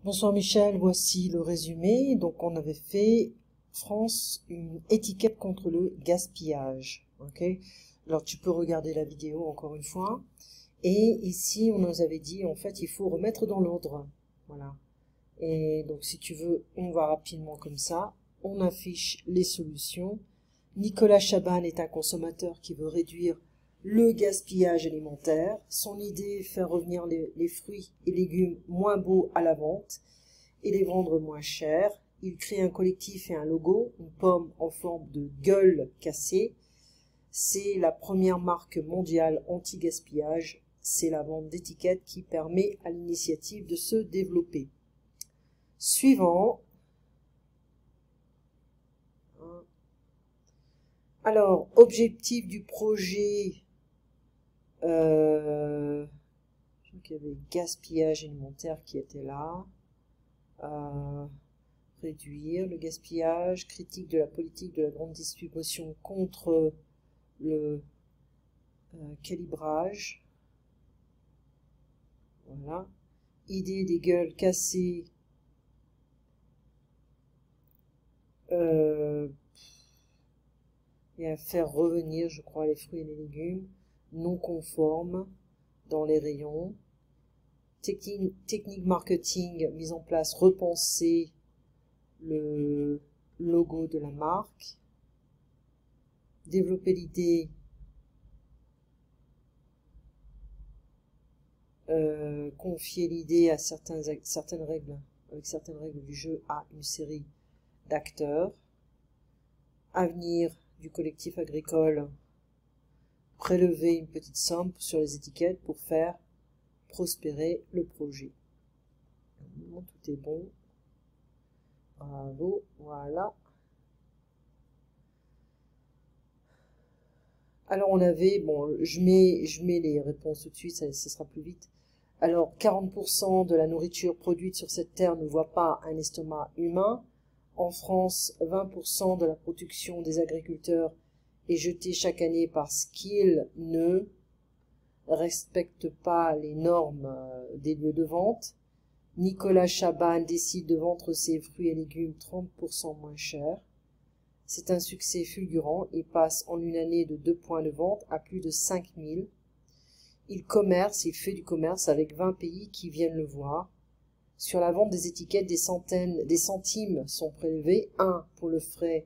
Bonsoir Michel, voici le résumé. Donc on avait fait France, une étiquette contre le gaspillage. Ok. Alors tu peux regarder la vidéo encore une fois. Et ici on nous avait dit en fait il faut remettre dans l'ordre. Voilà. Et donc si tu veux, on va rapidement comme ça. On affiche les solutions. Nicolas Chaban est un consommateur qui veut réduire le gaspillage alimentaire. Son idée est faire revenir les fruits et légumes moins beaux à la vente et les vendre moins cher. Il crée un collectif et un logo, une pomme en forme de gueule cassée. C'est la première marque mondiale anti-gaspillage. C'est la vente d'étiquettes qui permet à l'initiative de se développer. Suivant. Alors, objectif du projet, je crois qu'il y avait gaspillage alimentaire qui était là. Réduire le gaspillage, critique de la politique de la grande distribution contre le calibrage. Voilà. Idée des gueules cassées. Et à faire revenir, je crois, les fruits et les légumes non conformes dans les rayons. Technique marketing mise en place, repenser le logo de la marque. Développer l'idée, confier l'idée à certaines règles, avec certaines règles du jeu à une série d'acteurs. Avenir du collectif agricole, prélever une petite somme sur les étiquettes pour faire prospérer le projet. Tout est bon. Bravo, voilà. Alors on avait, bon, je mets les réponses tout de suite, ça sera plus vite. Alors 40% de la nourriture produite sur cette terre ne voit pas un estomac humain. En France, 20% de la production des agriculteurs est jetée chaque année parce qu'ils ne respectent pas les normes des lieux de vente. Nicolas Chaban décide de vendre ses fruits et légumes 30% moins cher. C'est un succès fulgurant et passe en une année de 2 points de vente à plus de 5000. Il fait du commerce avec 20 pays qui viennent le voir. Sur la vente des étiquettes, des centimes sont prélevés, 1 pour les frais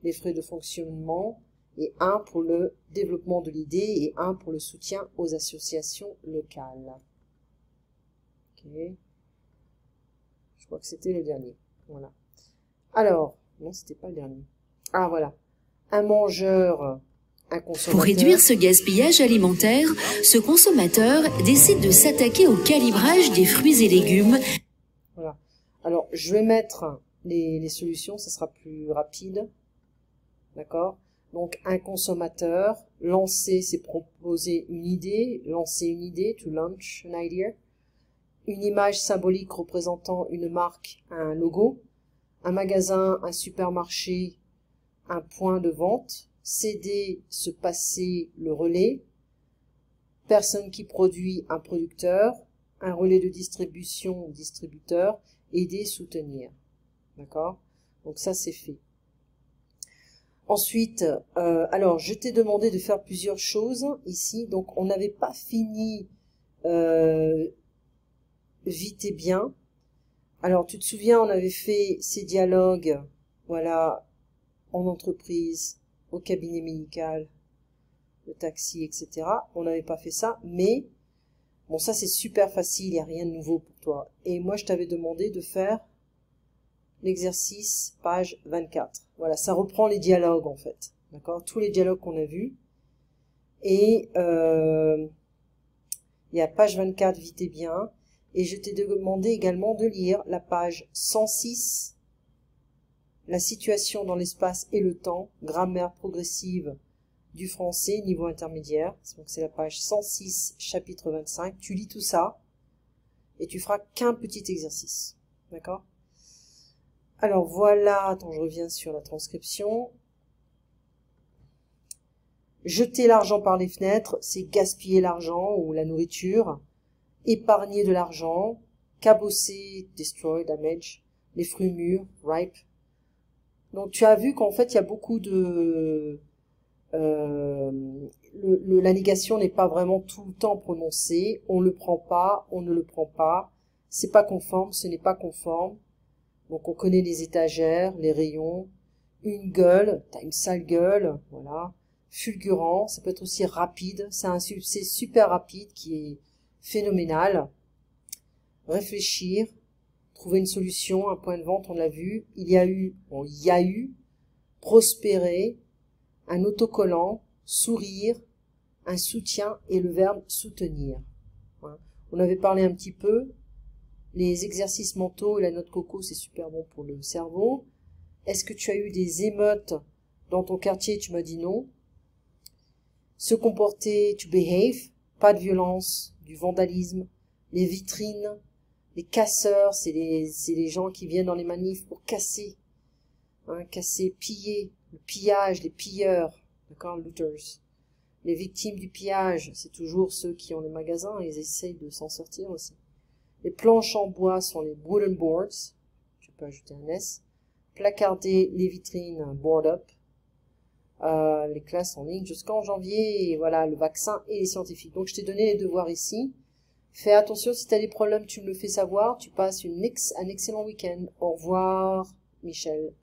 de fonctionnement, et 1 pour le développement de l'idée, et 1 pour le soutien aux associations locales. Ok. Je crois que c'était le dernier. Voilà. Alors, non, c'était pas le dernier. Ah, voilà. Un mangeur, un consommateur. Pour réduire ce gaspillage alimentaire, ce consommateur décide de s'attaquer au calibrage des fruits et légumes. Voilà. Alors, je vais mettre les solutions, ça sera plus rapide. D'accord? Donc, un consommateur, lancer, c'est proposer une idée, to launch an idea. Une image symbolique représentant une marque, un logo. Un magasin, un supermarché, un point de vente. Céder, se passer le relais. Personne qui produit, un producteur. Un relais de distribution, distributeur. Aider, soutenir. D'accord? Donc ça, c'est fait. Ensuite, alors, je t'ai demandé de faire plusieurs choses ici. Donc, on n'avait pas fini vite et bien. Alors, tu te souviens, on avait fait ces dialogues, voilà, en entreprise, au cabinet médical, le taxi, etc. On n'avait pas fait ça, mais bon, ça c'est super facile, il n'y a rien de nouveau pour toi. Et moi, je t'avais demandé de faire l'exercice page 24. Voilà, ça reprend les dialogues en fait, d'accord? Tous les dialogues qu'on a vus. Et il y a page 24, vite et bien. Et je t'ai demandé également de lire la page 106, la situation dans l'espace et le temps, grammaire progressive du français, niveau intermédiaire. Donc c'est la page 106, chapitre 25. Tu lis tout ça et tu feras qu'un petit exercice. D'accord? Alors voilà, attends, je reviens sur la transcription. Jeter l'argent par les fenêtres, c'est gaspiller l'argent ou la nourriture. Épargner de l'argent, cabossé, destroy, damage, les fruits mûrs, ripe. Donc tu as vu qu'en fait il y a beaucoup de la négation n'est pas vraiment tout le temps prononcée. On le prend pas, on ne le prend pas. C'est pas conforme, ce n'est pas conforme. Donc on connaît les étagères, les rayons. Une gueule, t'as une sale gueule, voilà. Fulgurant, ça peut être aussi rapide. C'est super rapide qui est phénoménal. Réfléchir, trouver une solution, un point de vente, on l'a vu. Il y a eu, prospérer, un autocollant, sourire, un soutien et le verbe soutenir. Voilà. On avait parlé un petit peu. Les exercices mentaux et la noix de coco, c'est super bon pour le cerveau. Est-ce que tu as eu des émeutes dans ton quartier? Tu m'as dit non. Se comporter, to behave, pas de violence, du vandalisme, les vitrines, les casseurs, c'est les gens qui viennent dans les manifs pour casser, hein, casser, piller, le pillage, les pilleurs, d'accord, looters. Les victimes du pillage, c'est toujours ceux qui ont les magasins, ils essayent de s'en sortir aussi. Les planches en bois sont les wooden boards, je peux ajouter un S. Placarder les vitrines, board up. Les classes en ligne jusqu'en janvier, et voilà, le vaccin et les scientifiques. Donc je t'ai donné les devoirs ici. Fais attention, si tu as des problèmes, tu me le fais savoir. Tu passes un excellent week-end. Au revoir, Michel.